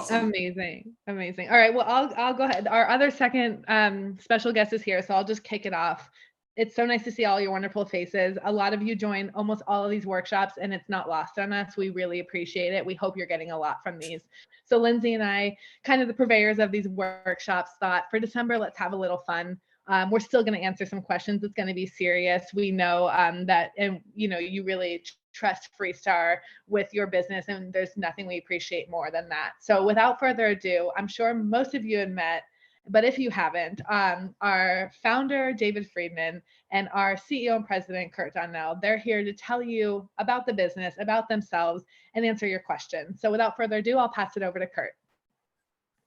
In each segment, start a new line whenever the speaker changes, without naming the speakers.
Awesome.
Amazing, amazing. All right, well, I'll go ahead. Our other second special guest is here, so I'll just kick it off. It's so nice to see all your wonderful faces. A lot of you join almost all of these workshops, and it's not lost on us. We really appreciate it. We hope you're getting a lot from these. So Lindsay and I, kind of the purveyors of these workshops, thought for December, let's have a little fun. We're still going to answer some questions. It's going to be serious. We know that, and you really trust Freestar with your business, and there's nothing we appreciate more than that. So without further ado, I'm sure most of you have met, but if you haven't, our founder, David Friedman, and our CEO and president, Kurt Donnell, they're here to tell you about the business, about themselves, and answer your questions. So without further ado, I'll pass it over to Kurt.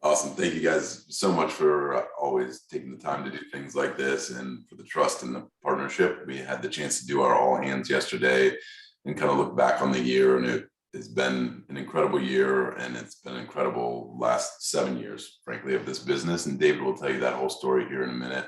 Awesome. Thank you guys so much for always taking the time to do things like this and for the trust and the partnership. We had the chance to do our all hands yesterday and kind of look back on the year, and it has been an incredible year, and it's been an incredible last 7 years, frankly, of this business. And David will tell you that whole story here in a minute.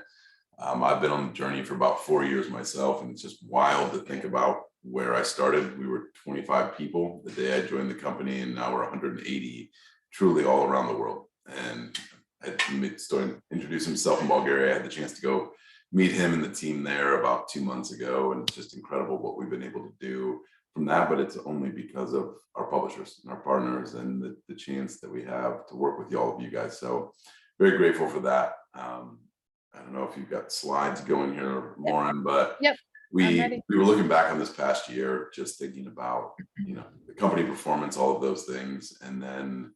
I've been on the journey for about 4 years myself, and it's just wild to think about where I started. We were 25 people the day I joined the company, and now we're 180 truly all around the world. And I started introduce himself in Bulgaria. I had the chance to go meet him and the team there about 2 months ago, and it's just incredible what we've been able to do from that. But it's only because of our publishers and our partners and the chance that we have to work with all of you guys. So very grateful for that. I don't know if you've got slides going here, Lauren, but
Yep, I'm
we
ready.
were looking back on this past year, just thinking about the company performance, all of those things, and then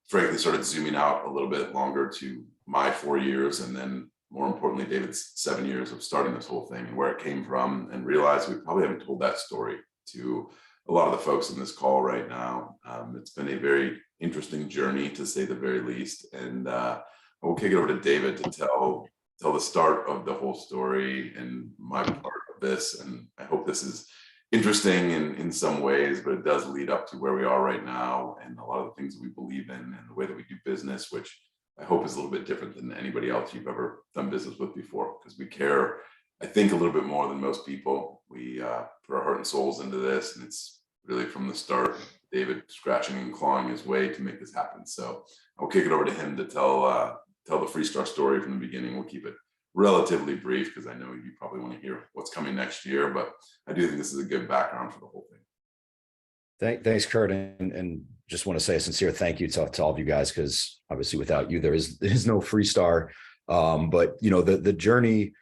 frankly started zooming out a little bit longer to my 4 years, and then more importantly David's 7 years of starting this whole thing and where it came from, and realized we probably haven't told that story to a lot of the folks in this call right now. It's been a very interesting journey, to say the very least, and I will kick it over to David to tell the start of the whole story and my part of this. And I hope this is interesting in some ways, but it does lead up to where we are right now and a lot of the things that we believe in and the way that we do business, which I hope is a little bit different than anybody else you've ever done business with before, because we care, I think, a little bit more than most people. We put our heart and souls into this, and it's really from the start, David scratching and clawing his way to make this happen. So I'll kick it over to him to tell the Freestar story from the beginning. We'll keep it relatively brief because I know you probably want to hear what's coming next year, but I do think this is a good background for the whole thing.
Thanks, Kurt, and just want to say a sincere thank you to all of you guys, because obviously without you there is no Freestar. But the journey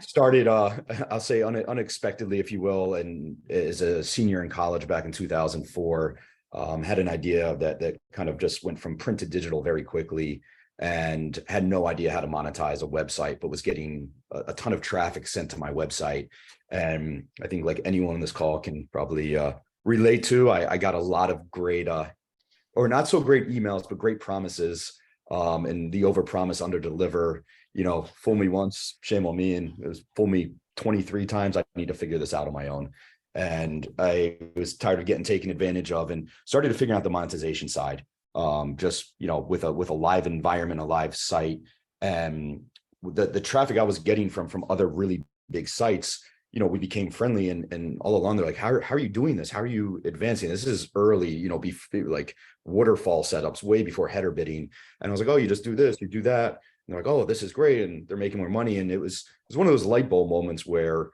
started I'll say unexpectedly, if you will, and as a senior in college back in 2004, had an idea that kind of just went from print to digital very quickly, and had no idea how to monetize a website, but was getting a ton of traffic sent to my website. And I think, like anyone on this call can probably relate to, I got a lot of great or not so great emails, but great promises, and the overpromise, underdeliver. Fool me once, shame on me, and it was fool me 23 times. I need to figure this out on my own. And I was tired of getting taken advantage of, and started to figure out the monetization side. Just with a live environment, a live site, and the traffic I was getting from other really big sites, we became friendly, and all along they're like, how are you doing this? How are you advancing? This is early, like waterfall setups way before header bidding. And I was like, oh, you just do this, you do that. And they're like, oh, this is great, and they're making more money. And it was one of those light bulb moments where I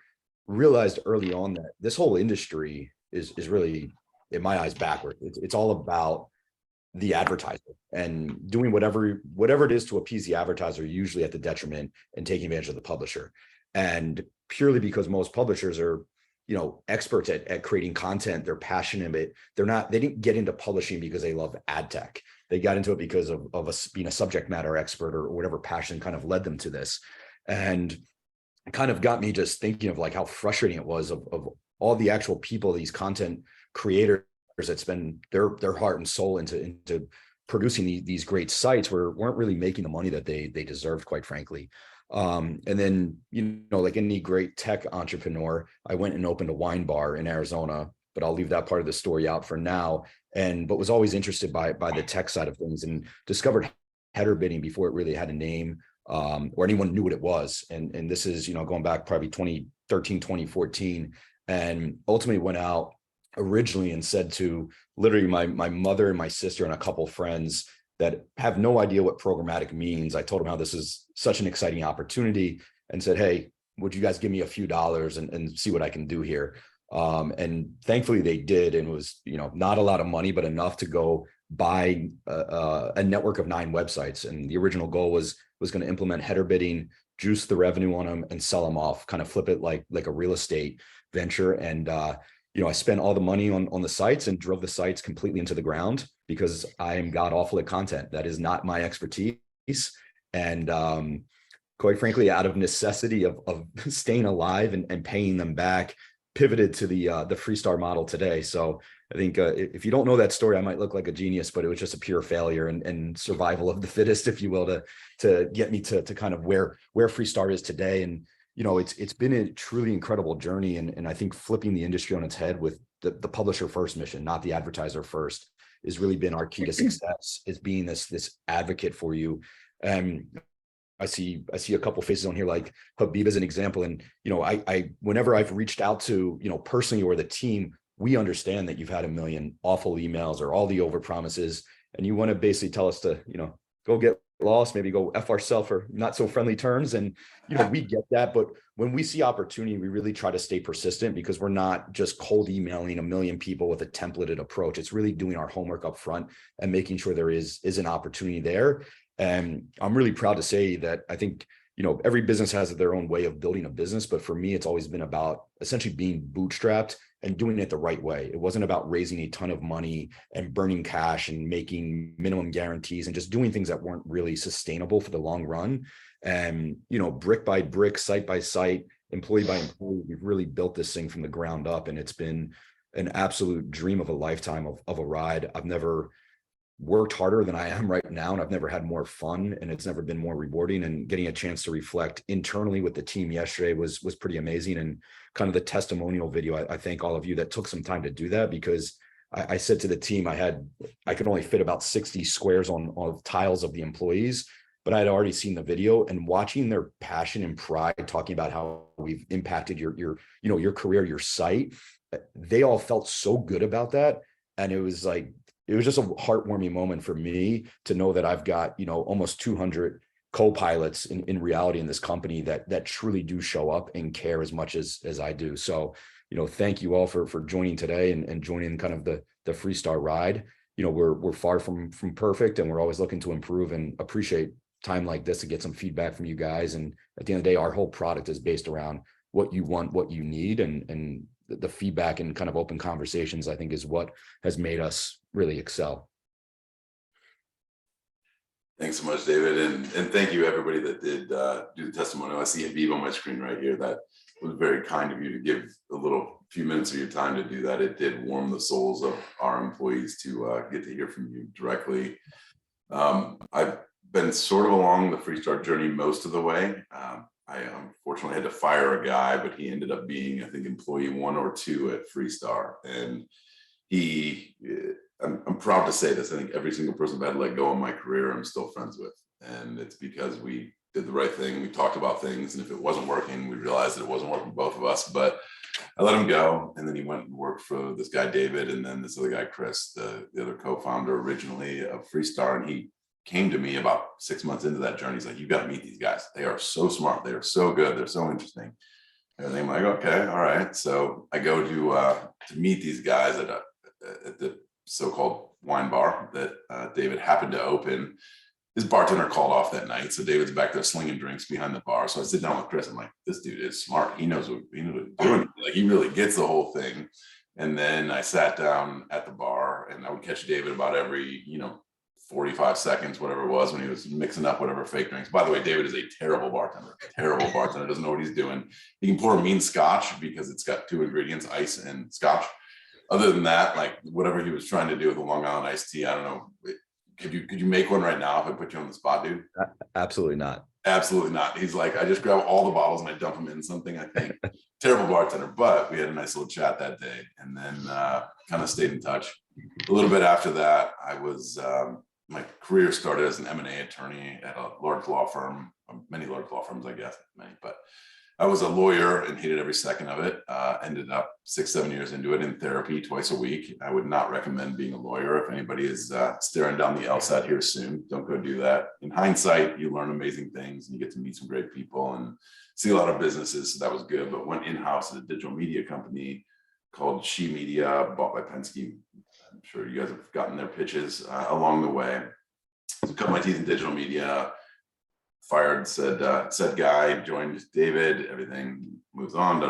realized early on that this whole industry is really, in my eyes, backward. It's all about the advertiser and doing whatever it is to appease the advertiser, usually at the detriment and taking advantage of the publisher. And purely because most publishers are, experts at creating content, they're passionate about it. They didn't get into publishing because they love ad tech. They got into it because of being a subject matter expert or whatever passion kind of led them to this. And it kind of got me just thinking of like how frustrating it was of all the actual people, these content creators that spend their heart and soul into producing these great sites weren't really making the money that they deserved, quite frankly. And then, like any great tech entrepreneur, I went and opened a wine bar in Arizona, but I'll leave that part of the story out for now. But was always interested by the tech side of things, and discovered header bidding before it really had a name, or anyone knew what it was. And this is, going back probably 2013, 2014, and ultimately went out originally and said to literally my mother and my sister and a couple friends, that have no idea what programmatic means. I told them how this is such an exciting opportunity and said, hey, would you guys give me a few dollars and see what I can do here? And thankfully they did. And it was, not a lot of money, but enough to go buy a network of 9 websites. And the original goal was going to implement header bidding, juice the revenue on them and sell them off, kind of flip it like a real estate venture. And, I spent all the money on the sites and drove the sites completely into the ground because I am god awful at content. That is not my expertise. And, quite frankly, out of necessity of staying alive and paying them back, pivoted to the Freestar model today. So I think if you don't know that story, I might look like a genius, but it was just a pure failure and survival of the fittest, if you will, to get me to kind of where Freestar is today. And it's been a truly incredible journey, and I think flipping the industry on its head with the publisher first mission, not the advertiser first, has really been our key to success. Is being this advocate for you. I see a couple faces on here like Habib as an example. And, I whenever I've reached out to, personally or the team, we understand that you've had a million awful emails or all the overpromises, and you want to basically tell us to, go get lost, maybe go F ourselves or not so friendly terms. And, we get that. But when we see opportunity, we really try to stay persistent because we're not just cold emailing a million people with a templated approach. It's really doing our homework up front and making sure there is an opportunity there. And I'm really proud to say that I think, every business has their own way of building a business. But for me, it's always been about essentially being bootstrapped and doing it the right way. It wasn't about raising a ton of money and burning cash and making minimum guarantees and just doing things that weren't really sustainable for the long run. And, brick by brick, site by site, employee by employee, we've really built this thing from the ground up. And it's been an absolute dream of a lifetime of a ride. I've never worked harder than I am right now, and I've never had more fun, and it's never been more rewarding. And getting a chance to reflect internally with the team yesterday was pretty amazing. And kind of the testimonial video, I thank all of you that took some time to do that, because I said to the team, I could only fit about 60 squares on tiles of the employees, but I had already seen the video, and watching their passion and pride talking about how we've impacted your career, your site. They all felt so good about that. And it was just a heartwarming moment for me to know that I've got, almost 200 co-pilots in reality in this company that truly do show up and care as much as I do. So, thank you all for joining today and joining kind of the Freestar ride. We're far from perfect, and we're always looking to improve, and appreciate time like this to get some feedback from you guys. And at the end of the day, our whole product is based around what you want, what you need, and the feedback and kind of open conversations, I think, is what has made us really excel.
Thanks so much, David. And thank you everybody that did do the testimonial. I see Habib on my screen right here. That was very kind of you to give a few minutes of your time to do that. It did warm the souls of our employees to get to hear from you directly. I've been sort of along the Freestar journey most of the way. I unfortunately had to fire a guy, but he ended up being, I think, employee 1 or 2 at Freestar. And I'm proud to say this. I think every single person I've had to let go in my career, I'm still friends with. And it's because we did the right thing. We talked about things. And if it wasn't working, we realized that it wasn't working for both of us. But I let him go. And then he went and worked for this guy, David, and then this other guy, Chris, the other co-founder originally of Freestar. And he came to me about 6 months into that journey. He's like, you got to meet these guys. They are so smart. They are so good. They're so interesting. And I'm like, okay, all right. So I go to meet these guys at the so-called wine bar that David happened to open. His bartender called off that night, so David's back there slinging drinks behind the bar. So I sit down with Chris. I'm like, this dude is smart. He knows what he's doing. Like, he really gets the whole thing. And then I sat down at the bar, and I would catch David about every 45 seconds, whatever it was, when he was mixing up whatever fake drinks. By the way, David is a terrible bartender. Doesn't know what he's doing. He can pour a mean scotch because it's got 2 ingredients, ice and scotch. Other than that, like, whatever he was trying to do with the Long Island iced tea, I don't know. Could you make one right now if I put you on the spot, dude?
Absolutely not.
Absolutely not. He's like, I just grab all the bottles and I dump them in something, I think. Terrible bartender, but we had a nice little chat that day, and then kind of stayed in touch. A little bit after that, I was, my career started as an M&A attorney at a large law firm, many large law firms, I guess, many, but I was a lawyer and hated every second of it. Ended up 6-7 years into it in therapy twice a week. I would not recommend being a lawyer. If anybody is staring down the LSAT here soon, don't go do that. In hindsight, you learn amazing things and you get to meet some great people and see a lot of businesses. So that was good. But went in-house at a digital media company called She Media, bought by Penske. I'm sure you guys have gotten their pitches along the way. So cut my teeth in digital media. Fired said guy, joined David, everything moves on,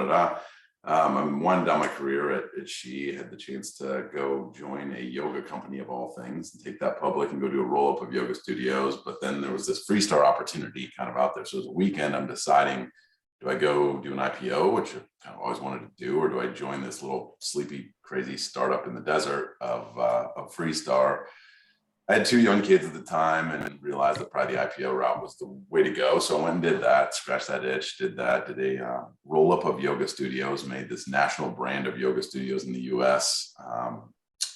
I'm winding down my career at She, had the chance to go join a yoga company of all things and take that public and go do a roll up of yoga studios. But then there was this Freestar opportunity kind of out there. So it was a weekend, I'm deciding, do I go do an IPO, which I kind of always wanted to do, or do I join this little sleepy, crazy startup in the desert of Freestar? I had 2 young kids at the time and realized that probably the IPO route was the way to go. So I went and did that, scratched that itch, did a roll up of yoga studios, made this national brand of yoga studios in the US.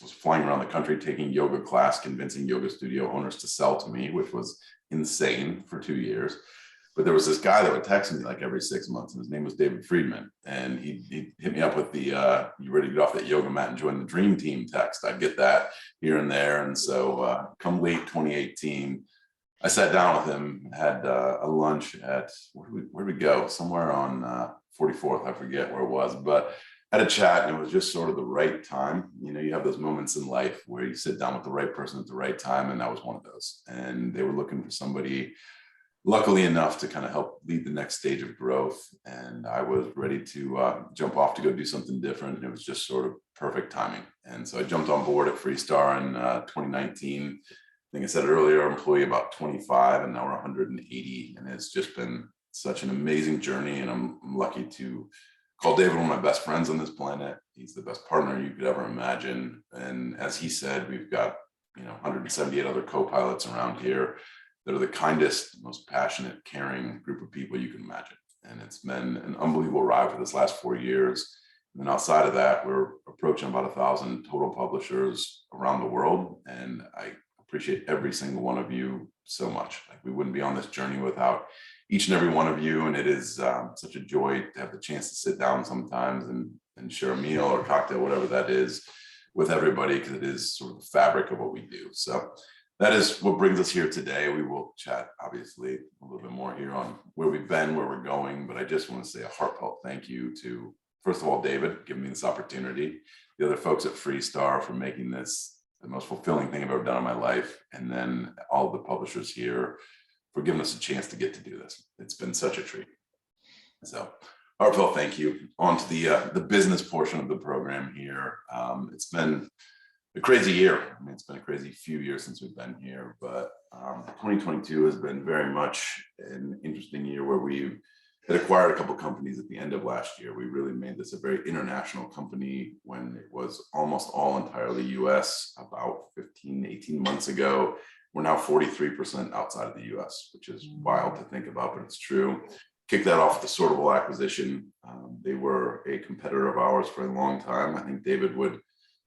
Was flying around the country, taking yoga class, convincing yoga studio owners to sell to me, which was insane for 2 years. But there was this guy that would text me like every 6 months, and his name was David Friedman. And he hit me up with the, you ready to get off that yoga mat and join the dream team text. I'd get that here and there. And so come late 2018, I sat down with him, had a lunch at, where did we go? Somewhere on 44th, I forget where it was, but had a chat, and it was just sort of the right time. You know, you have those moments in life where you sit down with the right person at the right time. And that was one of those. And they were looking for somebody, luckily enough, to kind of help lead the next stage of growth. And I was ready to jump off to go do something different. And it was just sort of perfect timing. And so I jumped on board at Freestar in 2019. I think I said earlier, employee about 25, and now we're 180. And it's just been such an amazing journey. And I'm lucky to call David one of my best friends on this planet. He's the best partner you could ever imagine. And as he said, we've got 178 other co-pilots around here that are the kindest, most passionate, caring group of people you can imagine. And it's been an unbelievable ride for this last 4 years. And then outside of that, we're approaching about 1,000 total publishers around the world. And I appreciate every single one of you so much. Like, we wouldn't be on this journey without each and every one of you. And it is such a joy to have the chance to sit down sometimes and share a meal or cocktail, whatever that is, with everybody, because it is sort of the fabric of what we do. So that is what brings us here today. We will chat, obviously, a little bit more here on where we've been, where we're going. But I just want to say a heartfelt thank you to, first of all, David, giving me this opportunity, the other folks at Freestar for making this the most fulfilling thing I've ever done in my life, and then all the publishers here for giving us a chance to get to do this. It's been such a treat. So, heartfelt thank you. On to the business portion of the program here. It's been a crazy year. I mean, it's been a crazy few years since we've been here, but 2022 has been very much an interesting year where we had acquired a couple companies at the end of last year. We really made this a very international company when it was almost all entirely US about 15, 18 months ago. We're now 43% outside of the US, which is wild to think about, but it's true. Kicked that off with the Sortable acquisition. They were a competitor of ours for a long time. I think David would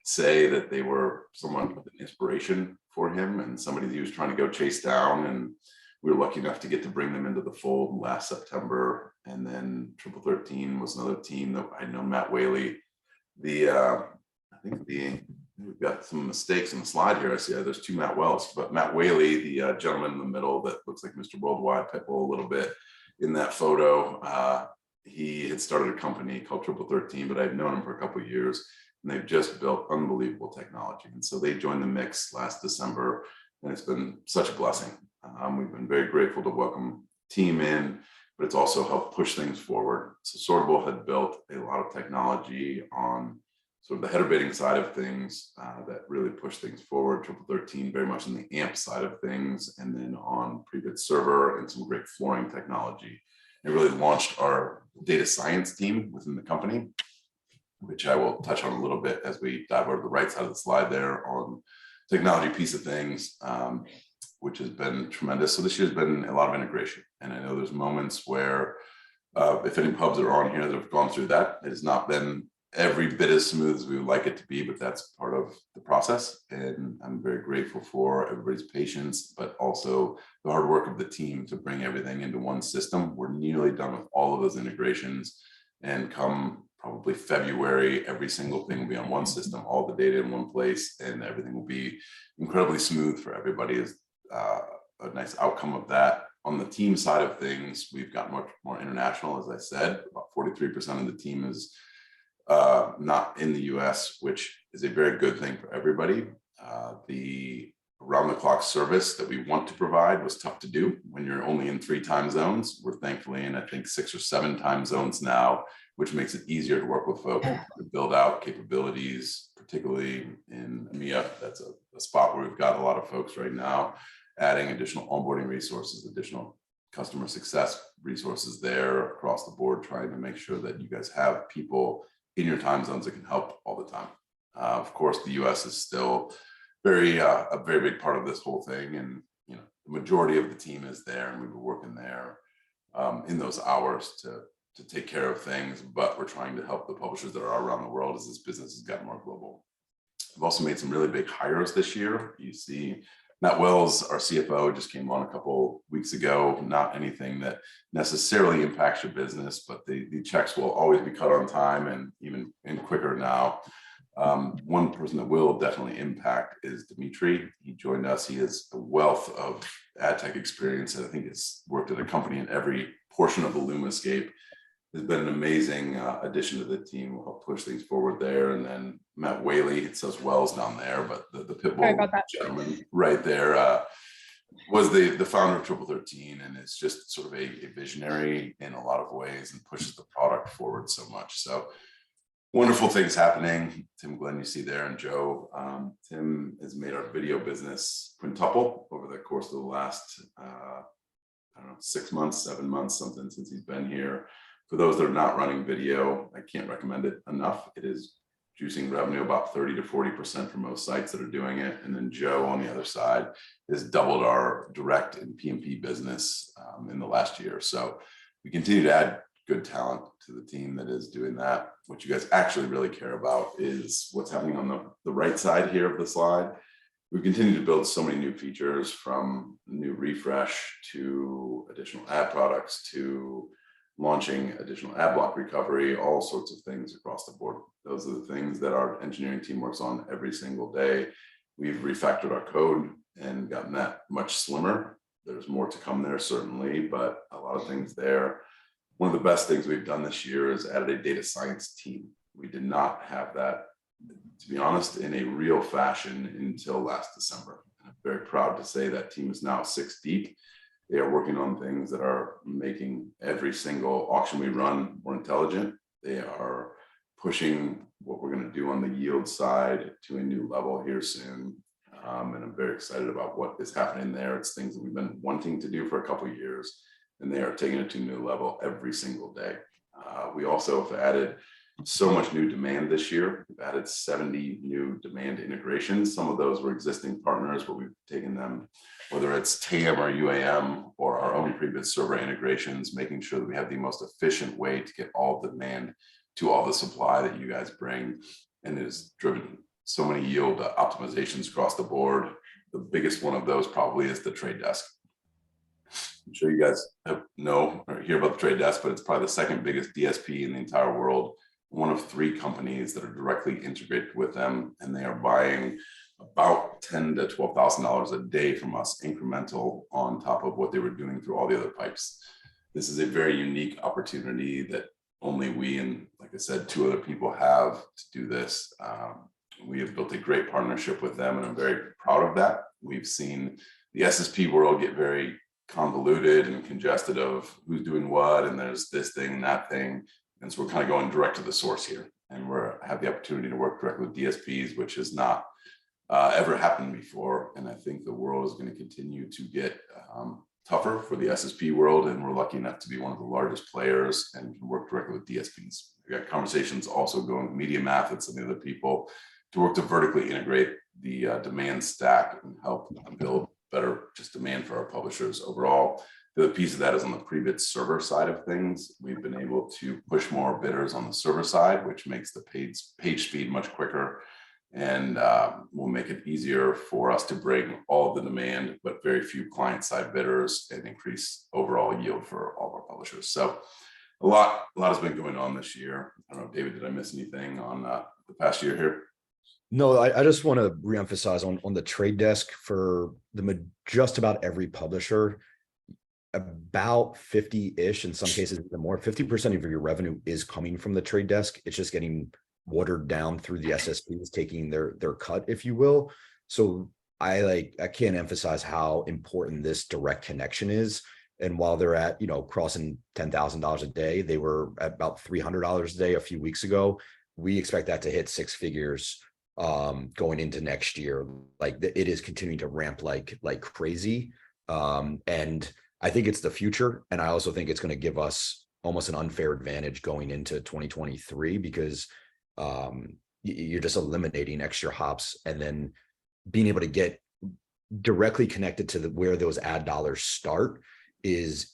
say that they were somewhat of an inspiration for him and somebody that he was trying to go chase down. And we were lucky enough to get to bring them into the fold last September. And then Triple 13 was another team that I know Matt Whaley. We've got some mistakes on the slide here. I see there's 2 Matt Wells, but Matt Whaley, the gentleman in the middle that looks like Mr. Worldwide Pitbull a little bit in that photo. He had started a company called Triple 13, but I've known him for a couple of years. And they've just built unbelievable technology. And so they joined the mix last December, and it's been such a blessing. We've been very grateful to welcome team in, but it's also helped push things forward. So Sortable had built a lot of technology on sort of the header bidding side of things that really pushed things forward. Triple 13 very much on the AMP side of things, and then on pre-bid server and some great flooring technology. It really launched our data science team within the company, which I will touch on a little bit as we dive over the right side of the slide there on technology piece of things, which has been tremendous. So this year's been a lot of integration. And I know there's moments where if any pubs are on here that have gone through that, it has not been every bit as smooth as we would like it to be, but that's part of the process. And I'm very grateful for everybody's patience, but also the hard work of the team to bring everything into one system. We're nearly done with all of those integrations, and come probably February, every single thing will be on one system, all the data in one place, and everything will be incredibly smooth for everybody. Is a nice outcome of that. On the team side of things, we've got much more international. As I said, about 43% of the team is not in the US, which is a very good thing for everybody. The around the clock service that we want to provide was tough to do when you're only in 3 time zones. We're thankfully in, I think, 6 or 7 time zones now, which makes it easier to work with folks to build out capabilities, particularly in EMEA. That's a spot where we've got a lot of folks right now, adding additional onboarding resources, additional customer success resources there across the board, trying to make sure that you guys have people in your time zones that can help all the time. Of course, the US is still a very big part of this whole thing. And, you know, the majority of the team is there, and we've been working there in those hours to take care of things, but we're trying to help the publishers that are around the world as this business has gotten more global. I've also made some really big hires this year. You see Matt Wells, our CFO, just came on a couple weeks ago. Not anything that necessarily impacts your business, but the checks will always be cut on time, and even quicker now. One person that will definitely impact is Dimitri. He joined us. He has a wealth of ad tech experience, and I think has worked at a company in every portion of the LUMAscape. Has been an amazing addition to the team. We'll help push things forward there. And then Matt Whaley, it says Wells down there, but the Pitbull gentleman right there was the founder of Triple 13, and is just sort of a visionary in a lot of ways and pushes the product forward so much. So wonderful things happening. Tim Glenn, you see there, and Joe. Tim has made our video business quintuple over the course of the last, I don't know, 6 months, 7 months, something, since he's been here. For those that are not running video, I can't recommend it enough. It is juicing revenue about 30 to 40% for most sites that are doing it. And then Joe on the other side has doubled our direct and PMP business in the last year. So we continue to add good talent to the team that is doing that. What you guys actually really care about is what's happening on the right side here of the slide. We continue to build so many new features, from new refresh to additional ad products to launching additional ad block recovery, all sorts of things across the board. Those are the things that our engineering team works on every single day. We've refactored our code and gotten that much slimmer. There's more to come there, certainly, but a lot of things there. One of the best things we've done this year is added a data science team. We did not have that, to be honest, in a real fashion until last December. I'm very proud to say that team is now 6 deep. They are working on things that are making every single auction we run more intelligent. They are pushing what we're going to do on the yield side to a new level here soon. And I'm very excited about what is happening there. It's things that we've been wanting to do for a couple of years, and they are taking it to a new level every single day. We also have added so much new demand this year. We've added 70 new demand integrations. Some of those were existing partners, but we've taken them, whether it's TAM or UAM or our own pre-bid server integrations, making sure that we have the most efficient way to get all demand to all the supply that you guys bring. And it has driven so many yield optimizations across the board. The biggest one of those probably is the Trade Desk. I'm sure you guys know or hear about the Trade Desk, but it's probably the second biggest DSP in the entire world. One of 3 companies that are directly integrated with them, and they are buying about $10,000 to $12,000 a day from us, incremental, on top of what they were doing through all the other pipes. This is a very unique opportunity that only we and, like I said, 2 other people have to do this. We have built a great partnership with them, and I'm very proud of that. We've seen the SSP world get very convoluted and congested of who's doing what, and there's this thing and that thing. And so we're kind of going direct to the source here, and have the opportunity to work directly with DSPs, which has not ever happened before. And I think the world is going to continue to get tougher for the SSP world, and we're lucky enough to be one of the largest players and can work directly with DSPs. We got conversations also going with MediaMath and some of the other people to work to vertically integrate the demand stack and help build better just demand for our publishers overall. The other piece of that is on the pre-bid server side of things. We've been able to push more bidders on the server side, which makes the page speed much quicker, and will make it easier for us to bring all of the demand, but very few client-side bidders, and increase overall yield for all of our publishers. So a lot has been going on this year. I don't know, David, did I miss anything on the past year here?
No, I just want to reemphasize on the trade desk for just about every publisher, about 50-ish, in some cases even more, 50% of your revenue is coming from the trade desk. It's just getting watered down through the SSPs taking their cut, if you will. So I can't emphasize how important this direct connection is. And while they're at, crossing $10,000 a day, they were at about $300 a day a few weeks ago. We expect that to hit six figures going into next year. Like it is continuing to ramp like crazy. And I think it's the future. And I also think it's going to give us almost an unfair advantage going into 2023, because you're just eliminating extra hops, and then being able to get directly connected to where those ad dollars start is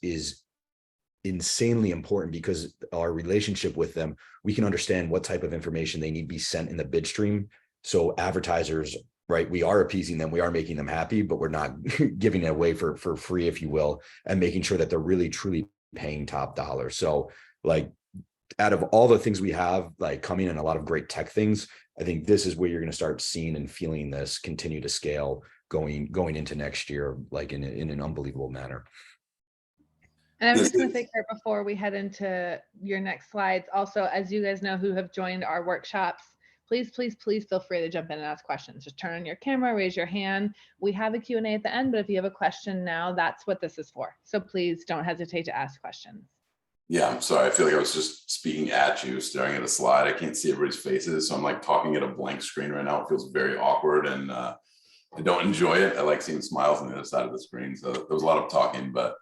insanely important, because our relationship with them, we can understand what type of information they need to be sent in the bid stream. So advertisers, right, we are appeasing them, we are making them happy, but we're not giving it away for free, if you will, and making sure that they're really truly paying top dollar. So like, out of all the things we have like coming in, a lot of great tech things, I think this is where you're going to start seeing and feeling this continue to scale going into next year, like in an unbelievable manner.
And I was just going to say, Kurt, before we head into your next slides, also, as you guys know who have joined our workshops, please feel free to jump in and ask questions. Just turn on your camera, raise your hand. We have a Q&A at the end, but if you have a question now, that's what this is for. So please don't hesitate to ask questions.
Yeah, I'm sorry. I feel like I was just speaking at you, staring at a slide. I can't see everybody's faces, so I'm like talking at a blank screen right now. It feels very awkward, and I don't enjoy it. I like seeing smiles on the other side of the screen. So there was a lot of talking, but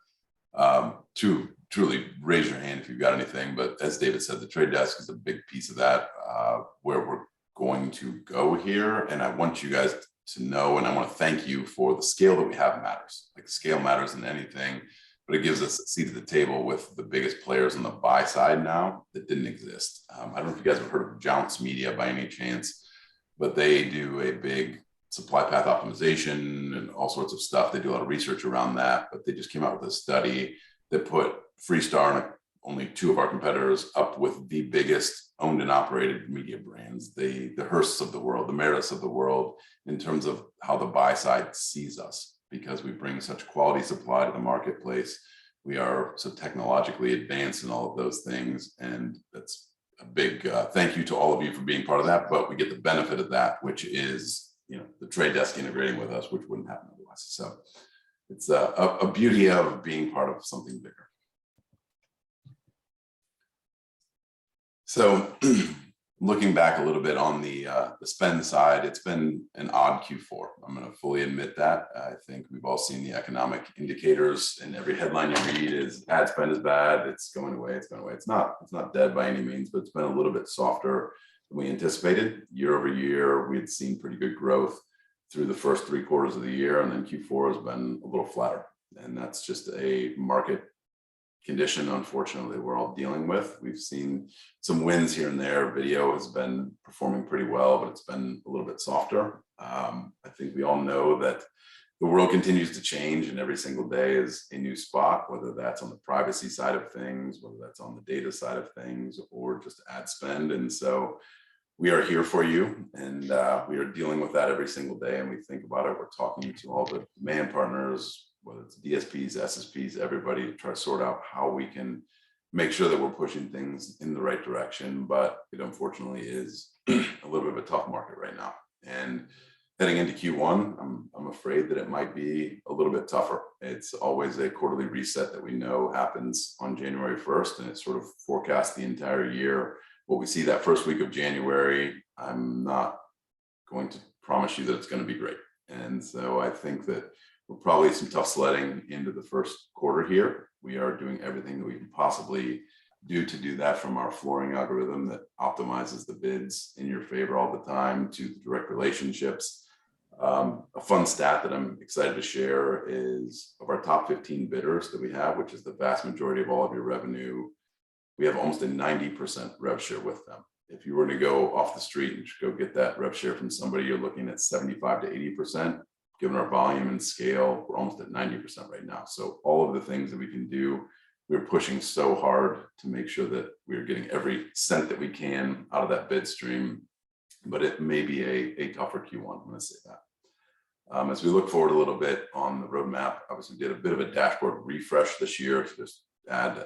to truly raise your hand if you've got anything. But as David said, the trade desk is a big piece of that, where we're going to go here. And I want you guys to know, and I want to thank you for the scale that we have matters. Like scale matters in anything, but it gives us a seat at the table with the biggest players on the buy side now that didn't exist. I don't know if you guys have heard of Jounce Media by any chance, but they do a big supply path optimization and all sorts of stuff. They do a lot of research around that, but they just came out with a study that put Freestar and only two of our competitors up with the biggest owned and operated media brands, the Hearsts of the world, the Merediths of the world, in terms of how the buy side sees us, because we bring such quality supply to the marketplace. We are so technologically advanced in all of those things. And that's a big thank you to all of you for being part of that. But we get the benefit of that, which is, the trade desk integrating with us, which wouldn't happen otherwise. So it's a beauty of being part of something bigger. So looking back a little bit on the spend side, it's been an odd Q4. I'm going to fully admit that. I think we've all seen the economic indicators, and every headline you read is ad spend is bad. It's going away. It's going away. It's not dead by any means, but it's been a little bit softer than we anticipated. Year over year, we had seen pretty good growth through the first 3 quarters of the year, and then Q4 has been a little flatter. And that's just a market condition, unfortunately, we're all dealing with. We've seen some wins here and there. Video has been performing pretty well, but it's been a little bit softer. I think we all know that the world continues to change, and every single day is a new spot, whether that's on the privacy side of things, whether that's on the data side of things, or just ad spend. And so we are here for you, and we are dealing with that every single day. And we think about it. We're talking to all the demand partners, whether it's DSPs, SSPs, everybody, to try to sort out how we can make sure that we're pushing things in the right direction. But it unfortunately is a little bit of a tough market right now. And heading into Q1, I'm afraid that it might be a little bit tougher. It's always a quarterly reset that we know happens on January 1st, and it sort of forecasts the entire year. What we see that first week of January, I'm not going to promise you that it's going to be great. And so I think that we're probably some tough sledding into the first quarter here. We are doing everything that we can possibly do to do that, from our flooring algorithm that optimizes the bids in your favor all the time, to the direct relationships A fun stat that I'm excited to share is of our top 15 bidders that we have, which is the vast majority of all of your revenue, we have almost a 90% rev share with them. If you were to go off the street and go get that rev share from somebody, you're looking at 75 to 80%. Given our volume and scale, we're almost at 90% right now. So all of the things that we can do, we're pushing so hard to make sure that we're getting every cent that we can out of that bid stream. But it may be a tougher Q1, I'm going to say that. As we look forward a little bit on the roadmap, obviously we did a bit of a dashboard refresh this year to just add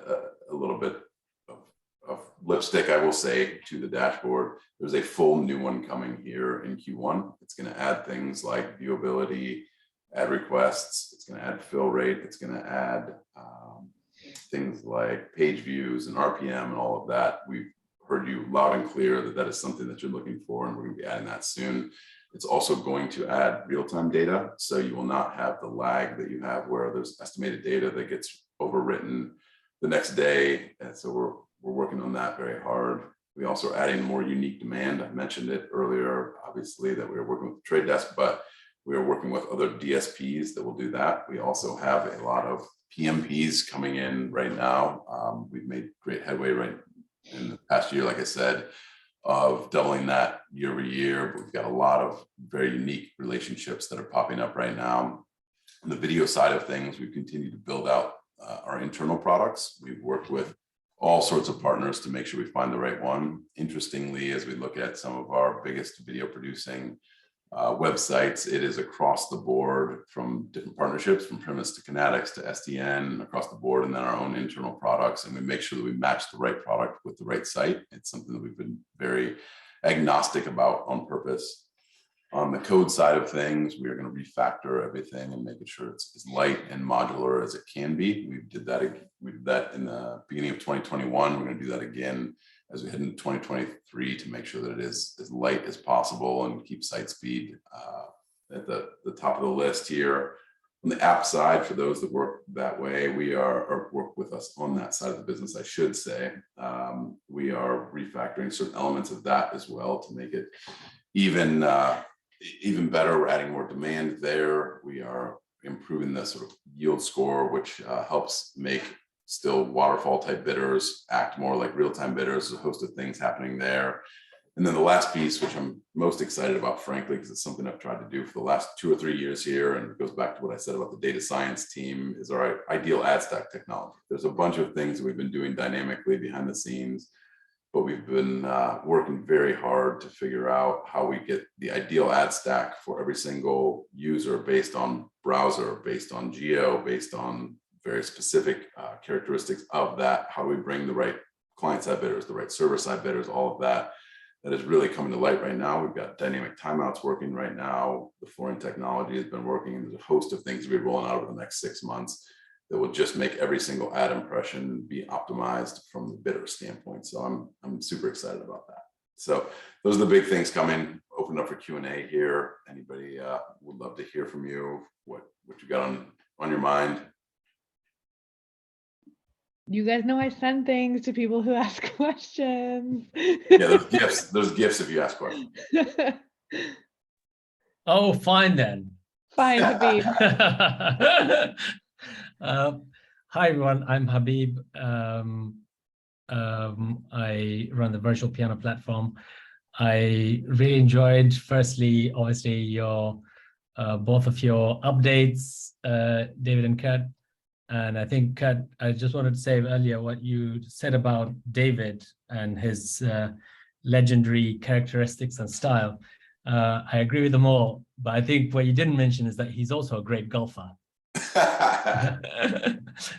a little bit of lipstick, I will say, to the dashboard. There's a full new one coming here in Q1. It's going to add things like viewability, add requests. It's going to add fill rate. It's going to add things like page views and RPM and all of that. We've heard you loud and clear that that is something that you're looking for, and we're going to be adding that soon. It's also going to add real-time data, so you will not have the lag that you have where there's estimated data that gets overwritten the next day. And so we're working on that very hard. We also are adding more unique demand. I mentioned it earlier, obviously, that we are working with the Trade Desk, but we are working with other DSPs that will do that. We also have a lot of PMPs coming in right now. We've made great headway right in the past year, like I said, of doubling that year over year. We've got a lot of very unique relationships that are popping up right now. On the video side of things, we've continued to build out our internal products. We've worked with all sorts of partners to make sure we find the right one. Interestingly, as we look at some of our biggest video producing websites, it is across the board from different partnerships, from Premise to Kinetics to SDN, across the board, and then our own internal products. And we make sure that we match the right product with the right site. It's something that we've been very agnostic about on purpose. On the code side of things, we are going to refactor everything and making sure it's as light and modular as it can be. We did that in the beginning of 2021. We're going to do that again as we head into 2023 to make sure that it is as light as possible and keep site speed at the top of the list here. On the app side, for those that work that way, or work with us on that side of the business, I should say, we are refactoring certain elements of that as well to make it even better. We're adding more demand there. We are improving the sort of yield score, which helps make still waterfall type bidders act more like real-time bidders. There's a host of things happening there. And then the last piece, which I'm most excited about, frankly, because it's something I've tried to do for the last 2 or 3 years here, and it goes back to what I said about the data science team, is our ideal ad stack technology. There's a bunch of things that we've been doing dynamically behind the scenes, but we've been working very hard to figure out how we get the ideal ad stack for every single user based on browser, based on geo, based on very specific characteristics of that. How do we bring the right client-side bidders, the right server-side bidders, all of that. That is really coming to light right now. We've got dynamic timeouts working right now. The flooring technology has been working, and there's a host of things we'll be rolling out over the next 6 months that will just make every single ad impression be optimized from the bidder standpoint. So I'm super excited about that. So those are the big things coming. Open up for Q&A here. Anybody would love to hear from you, what you got on your mind.
You guys know I send things to people who ask questions.
Yeah, there's gifts if you ask questions.
Oh, fine then.
Fine, Habib.
Hi everyone, I'm Habib. I run the virtual piano platform. I really enjoyed, firstly, obviously, your both of your updates, David and Kurt. And I think, Kurt, I just wanted to say earlier what you said about David and his legendary characteristics and style. I agree with them all, but I think what you didn't mention is that he's also a great golfer.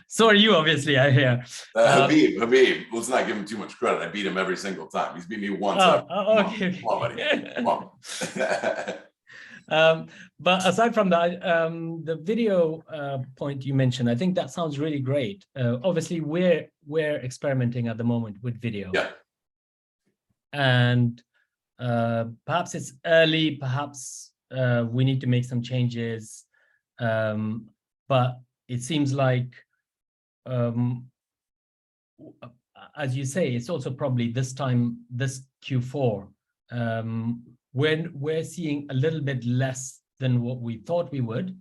So are you, obviously, I hear.
Habib, let's not give him too much credit. I beat him every single time. He's beat me once.
Okay.
Come on, buddy. Come on.
But aside from that, the video point you mentioned, I think that sounds really great. Obviously, we're experimenting at the moment with video.
Yeah.
And perhaps it's early, perhaps we need to make some changes. But it seems like, as you say, it's also probably this Q4, when we're seeing a little bit less than what we thought we would,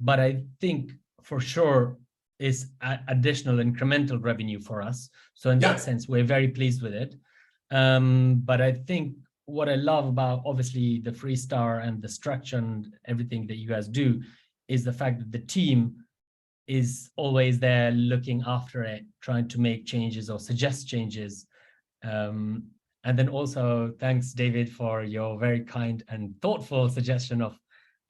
but I think for sure is additional incremental revenue for us. So in that sense, we're very pleased with it. But I think what I love about obviously the Freestar and the structure and everything that you guys do is the fact that the team is always there looking after it, trying to make changes or suggest changes. And then also thanks, David, for your very kind and thoughtful suggestion of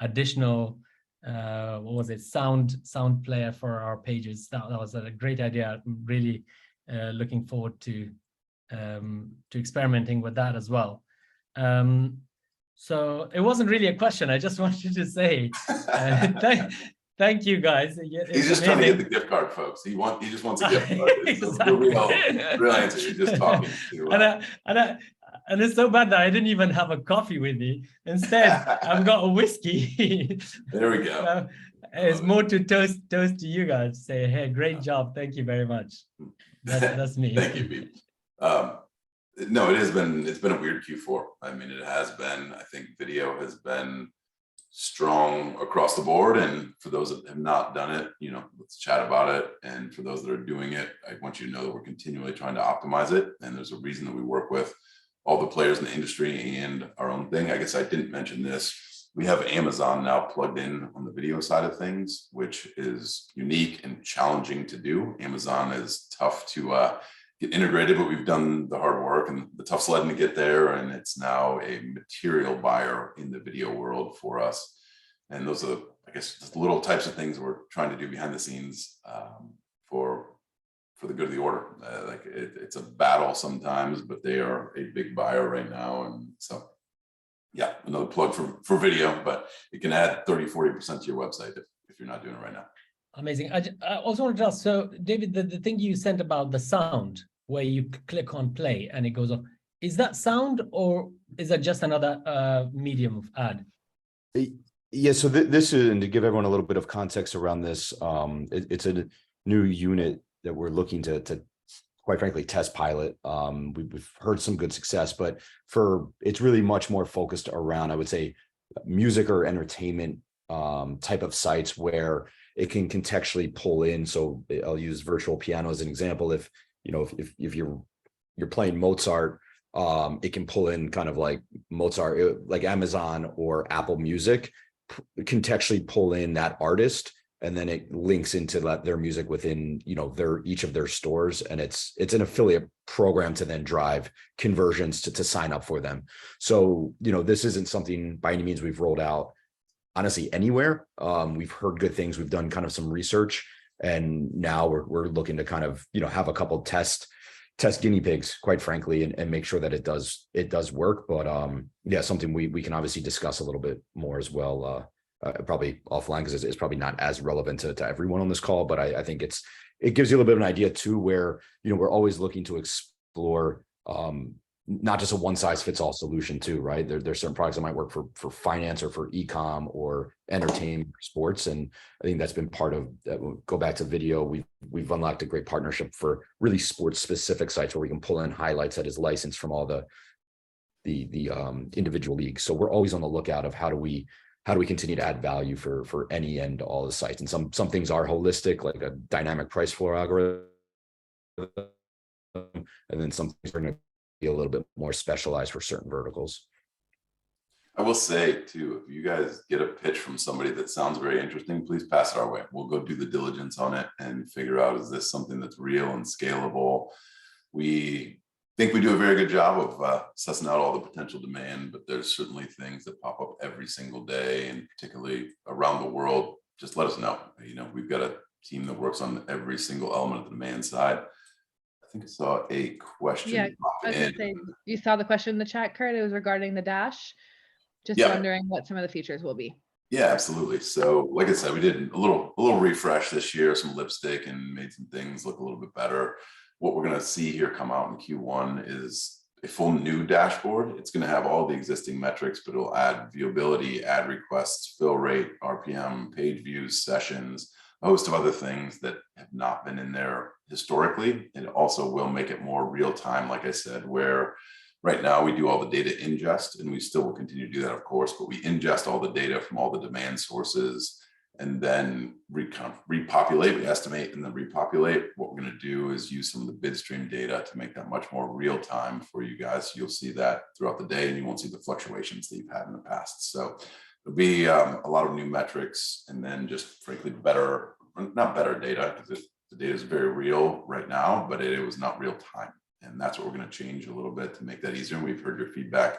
additional what was it, sound player for our pages. That was a great idea. I'm really looking forward to experimenting with that as well. So it wasn't really a question. I just wanted to say thank you, guys.
He's just trying to get the gift card, folks. He just wants a gift card. It's the real answer. She's just talking to.
And it's so bad that I didn't even have a coffee with me. Instead, I've got a whiskey.
There we go.
It's more to toast to you guys. Say, hey, great job. Thank you very much. That's me.
Thank you, Beep. No, it's been a weird Q4. I mean, it has been. I think video has been strong across the board. And for those that have not done it, let's chat about it. And for those that are doing it, I want you to know that we're continually trying to optimize it. And there's a reason that we work with all the players in the industry and our own thing. I guess I didn't mention this. We have Amazon now plugged in on the video side of things, which is unique and challenging to do. Amazon is tough to get integrated, but we've done the hard work and the tough sledding to get there. And it's now a material buyer in the video world for us. And those are, I guess, just little types of things we're trying to do behind the scenes for the good of the order. It's a battle sometimes, but they are a big buyer right now. And so, yeah, another plug for video, but it can add 30-40% to your website if you're not doing it right now.
Amazing. I also wanted to ask, so David, the thing you sent about the sound, where you click on play and it goes off, is that sound or is that just another medium of ad?
Yeah, so this is, and to give everyone a little bit of context around this, it's a new unit that we're looking to quite frankly test pilot. We've heard some good success, but it's really much more focused around, I would say, music or entertainment type of sites where it can contextually pull in. So I'll use virtual piano as an example. If you're playing Mozart, it can pull in kind of like Mozart, like Amazon or Apple Music, contextually pull in that artist, and then it links into their music within each of their stores, and it's an affiliate program to then drive conversions to sign up for them. So this isn't something by any means we've rolled out honestly anywhere. We've heard good things. We've done kind of some research, and now we're looking to kind of have a couple test guinea pigs, quite frankly, and make sure that it does work. But yeah, something we can obviously discuss a little bit more as well, probably offline, because it's probably not as relevant to everyone on this call. But I think it gives you a little bit of an idea too, where we're always looking to explore not just a one size fits all solution too, right? There's certain products that might work for finance or for e-com or entertainment or sports. And I think that's been part of that. We'll go back to video. We've unlocked a great partnership for really sports specific sites where we can pull in highlights that is licensed from all the individual leagues. So we're always on the lookout of how do we continue to add value for any and all the sites. And some things are holistic, like a dynamic price floor algorithm. And then some things are going to be a little bit more specialized for certain verticals.
I will say too, if you guys get a pitch from somebody that sounds very interesting, please pass it our way. We'll go do the diligence on it and figure out, is this something that's real and scalable? We think we do a very good job of sussing out all the potential demand, but there's certainly things that pop up every single day, and particularly around the world. Just let us know. We've got a team that works on every single element of the demand side. I think I saw a question.
Yeah, I was gonna say, you saw the question in the chat, Kurt. It was regarding the Dash. Just wondering what some of the features will be.
Yeah, absolutely. So like I said, we did a little refresh this year, some lipstick, and made some things look a little bit better. What we're going to see here come out in Q1 is a full new dashboard. It's going to have all the existing metrics, but it'll add viewability, ad requests, fill rate, RPM, page views, sessions, a host of other things that have not been in there historically. It also will make it more real time, like I said, where Right now, we do all the data ingest, and we still will continue to do that, of course, but we ingest all the data from all the demand sources and then repopulate, we estimate and then repopulate. What we're going to do is use some of the bid stream data to make that much more real time for you guys. You'll see that throughout the day and you won't see the fluctuations that you've had in the past. So there'll be a lot of new metrics and then just frankly better, not better data, because the data is very real right now, but it was not real time. And that's what we're going to change a little bit to make that easier. And we've heard your feedback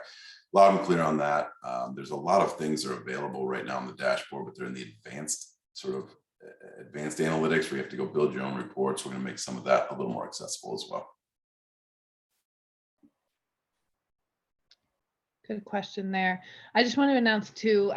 loud and clear on that. There's a lot of things that are available right now on the dashboard, but they're in the advanced analytics where you have to go build your own reports. We're going to make some of that a little more accessible as well.
Good question there. I just want to announce too,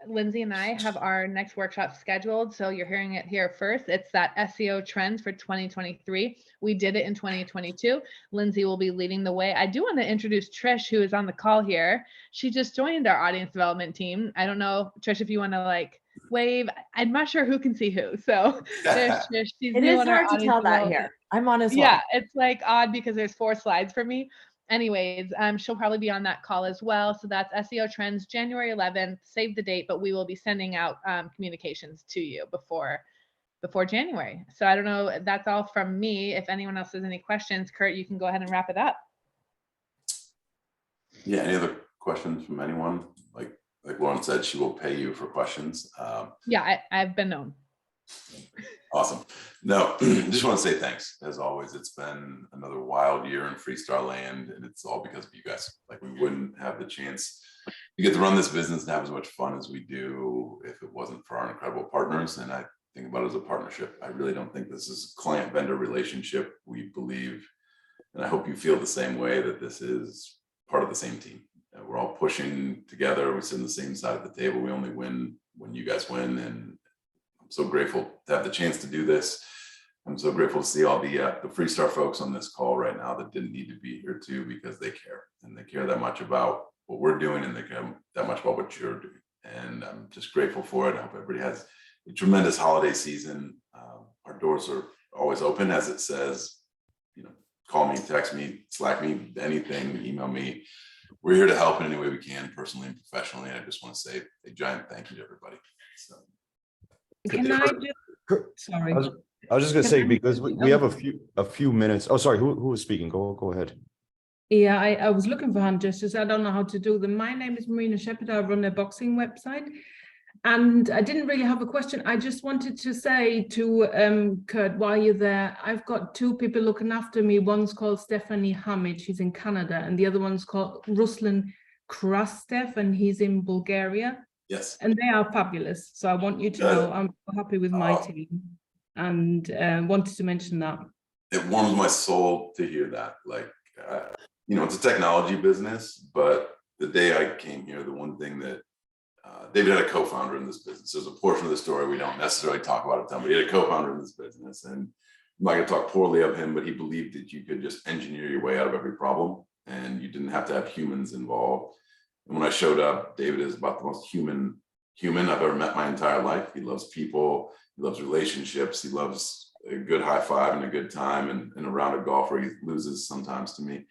Lindsay and I have our next workshop scheduled. So you're hearing it here first. It's that SEO trends for 2023. We did it in 2022. Lindsay will be leading the way. I do want to introduce Trish, who is on the call here. She just joined our audience development team. I don't know, Trish, if you want to like wave. I'm not sure who can see who. So there's Trish. She's
it is hard to tell that here. I'm on as well.
Yeah, it's like odd because there's 4 slides for me. Anyways, she'll probably be on that call as well. So that's SEO Trends, January 11th. Save the date, but we will be sending out communications to you before January. So I don't know. That's all from me. If anyone else has any questions, Kurt, you can go ahead and wrap it up.
Yeah. Any other questions from anyone? Like Lauren said, she will pay you for questions.
Yeah, I've been known.
Awesome. No, just want to say thanks. As always, it's been another wild year in Freestar land, and it's all because of you guys. Like, we wouldn't have the chance to get to run this business and have as much fun as we do if it wasn't for our incredible partners. And I think about it as a partnership. I really don't think this is a client-vendor relationship. We believe, and I hope you feel the same way, that this is part of the same team. We're all pushing together. We sit on the same side of the table. We only win when you guys win, and I'm so grateful to have the chance to do this. I'm so grateful to see all the Freestar folks on this call right now that didn't need to be here too, because they care, and they care that much about what we're doing, and they care that much about what you're doing. And I'm just grateful for it. I hope everybody has a tremendous holiday season. Our doors are always open, as it says. Call me, text me, Slack me, anything, email me. We're here to help in any way we can, personally and professionally. I just want to say a giant thank you to everybody. So.
Can I just, sorry.
I was just going to say, because we have a few minutes. Oh, sorry. Who was speaking? Go ahead.
Yeah, I was looking for hand gestures. I don't know how to do them. My name is Marina Shepherd. I run a boxing website. And I didn't really have a question. I just wanted to say to Kurt, while you're there, I've got 2 people looking after me. One's called Stephanie Hamid, she's in Canada, and the other one's called Ruslan Krastev, and he's in Bulgaria.
Yes.
And they are fabulous. So I want you to know I'm happy with my team, and wanted to mention that.
It warms my soul to hear that. It's a technology business, but the day I came here, the one thing that David had a co-founder in this business. There's a portion of the story we don't necessarily talk about a ton, but he had a co-founder in this business, and I'm not going to talk poorly of him, but he believed that you could just engineer your way out of every problem, and you didn't have to have humans involved. And when I showed up, David is about the most human I've ever met my entire life. He loves people, he loves relationships, he loves a good high five and a good time, and a round of golf where he loses sometimes to me.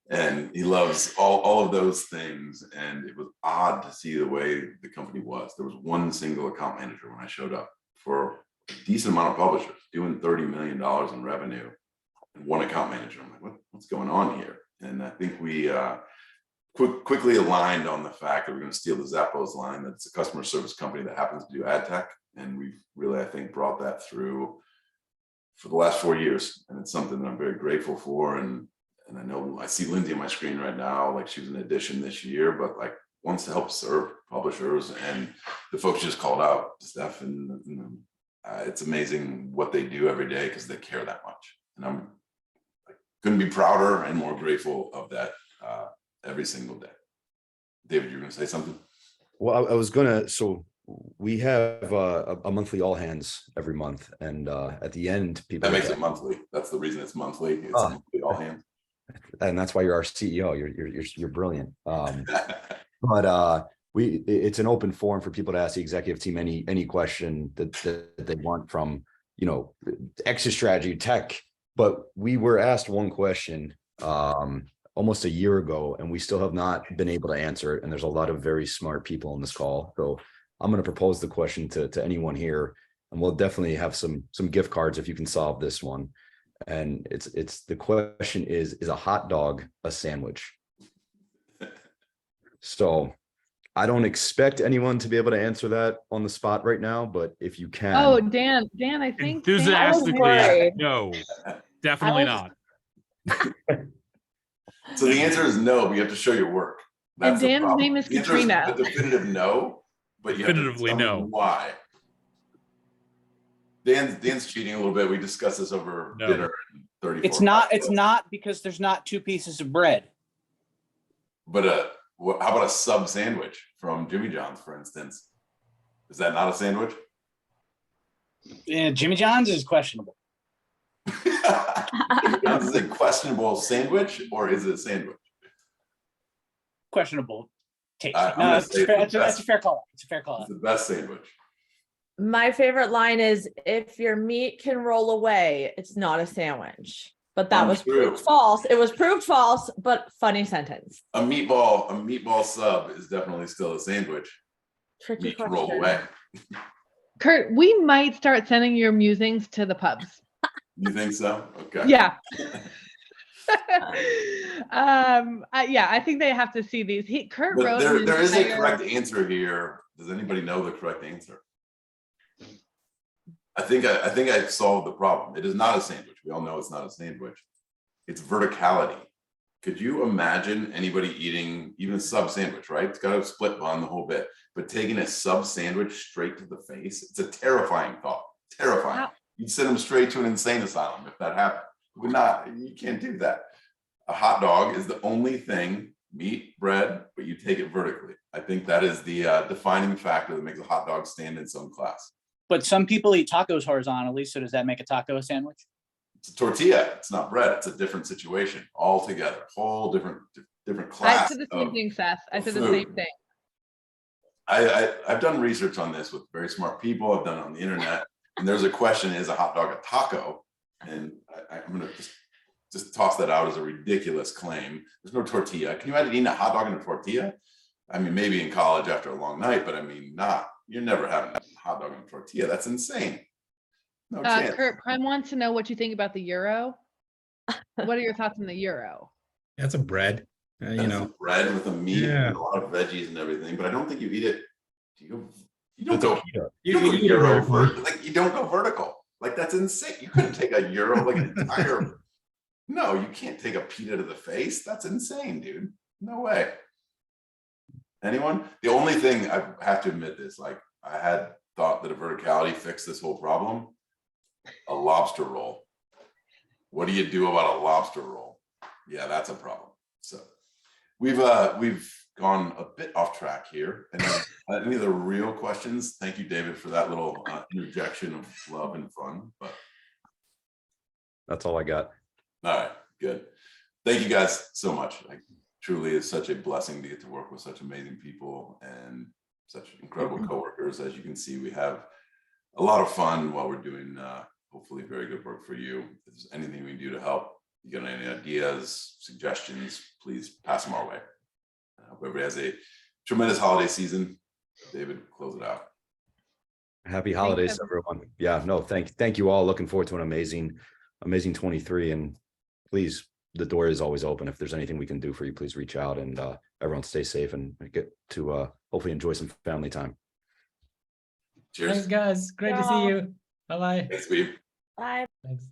And he loves all of those things. And it was odd to see the way the company was. There was one single account manager when I showed up for a decent amount of publishers doing $30 million in revenue, and one account manager. I'm like, what's going on here? And I think we quickly aligned on the fact that we're going to steal the Zappos line, that it's a customer service company that happens to do ad tech. And we've really, I think, brought that through for the last 4 years. And it's something that I'm very grateful for. And I know I see Lindsay on my screen right now, like she was an addition this year, but like wants to help serve publishers, and the folks just called out, Steph, and it's amazing what they do every day because they care that much. And I'm couldn't be prouder and more grateful of that every single day. David, you're going to say something?
Well, I was gonna. So we have a monthly all hands every month, and at the end, people
that makes it monthly. That's the reason it's monthly. It's monthly all hands.
And that's why you're our CEO. You're brilliant. But it's an open forum for people to ask the executive team any question that they want from exit strategy, tech. But we were asked one question almost a year ago, and we still have not been able to answer it. And there's a lot of very smart people on this call. So I'm going to propose the question to anyone here, and we'll definitely have some gift cards if you can solve this one. And it's the question is a hot dog a sandwich? So I don't expect anyone to be able to answer that on the spot right now, but if you can.
Oh, Dan, I think. Dan-
Enthusiastically,
Enthusiastically,
worried.
no, definitely
I was-
not.
So the answer is no, but you have to show your work.
And
That's the
Dan's
problem.
name is
The answer
Katrina.
a definitive no, but you have to
Definitively
tell me
no.
why. Dan's cheating a little bit. We discussed this over
No.
dinner. 34
It's not because there's not two pieces of bread.
But how about a sub sandwich from Jimmy John's, for instance? Is that not a sandwich?
Yeah, Jimmy John's is questionable.
Is it a questionable sandwich or is it a sandwich?
Questionable taste.
I'm
No,
gonna
it's
say
fair,
it's the
that's a
best.
fair call. It's a fair call.
It's the best sandwich.
My favorite line is, if your meat can roll away, it's not a sandwich. But that was
Untrue.
proved false. It was proved false, but funny sentence.
A meatball sub is definitely still a sandwich.
Tricky
Meat can roll
question.
away.
Kurt, we might start sending your musings to the pubs.
You think so? Okay.
Yeah. Yeah, I think they have to see these. Kurt
But
wrote
there is a
entire-
correct answer here. Does anybody know the correct answer? I think I solved the problem. It is not a sandwich. We all know it's not a sandwich. It's verticality. Could you imagine anybody eating even a sub sandwich, right? It's got a split bun, the whole bit, but taking a sub sandwich straight to the face? It's a terrifying thought. Terrifying.
Wow.
You'd send them straight to an insane asylum if that happened. You can't do that. A hot dog is the only thing, meat, bread, but you take it vertically. I think that is the defining factor that makes a hot dog stand in its own class.
But some people eat tacos horizontally, so does that make a taco a sandwich?
It's a tortilla. It's not bread. It's a different situation altogether. Whole different
I
class.
said the same
of-
thing, Seth. I said the
food.
same thing.
I've done research on this with very smart people. I've done it on the internet, and there's a question: is a hot dog a taco? And I'm gonna just toss that out as a ridiculous claim. There's no tortilla. Can you imagine eating a hot dog in a tortilla? I mean, maybe in college after a long night, but I mean, not. You're never having a hot dog in a tortilla. That's insane. No chance.
Kurt, Prime wants to know what you think about the euro. What are your thoughts on the euro?
That's a bread, you
That's
know.
bread with a meat
Yeah.
and a lot of veggies and everything, but I don't think you eat it. You don't
It's a
go.
pita.
You don't
You
go
eat it
euro
vertically.
like you don't go vertical. Like that's insane. You couldn't take a euro like an entire. No, you can't take a pita to the face. That's insane, dude. No way. Anyone? The only thing I have to admit this, like I had thought that a verticality fixed this whole problem. A lobster roll. What do you do about a lobster roll? Yeah, that's a problem. So we've gone a bit off track here. And any of the real questions? Thank you, David, for that little interjection of love and fun. But
That's all I got.
all right, good. Thank you guys so much. Like truly is such a blessing to get to work with such amazing people and such incredible coworkers. As you can see, we have a lot of fun while we're doing hopefully very good work for you. If there's anything we can do to help, you got any ideas, suggestions, please pass them our way. I hope everybody has a tremendous holiday season. David, close it out.
Happy holidays, everyone. Yeah, no, thank you all. Looking forward to an amazing 23. And please, the door is always open. If there's anything we can do for you, please reach out, and everyone stay safe and get to hopefully enjoy some family time.
Cheers.
Thanks, guys. Great to see you. Bye-bye.
Thanks, Steve.
Bye.
Thanks.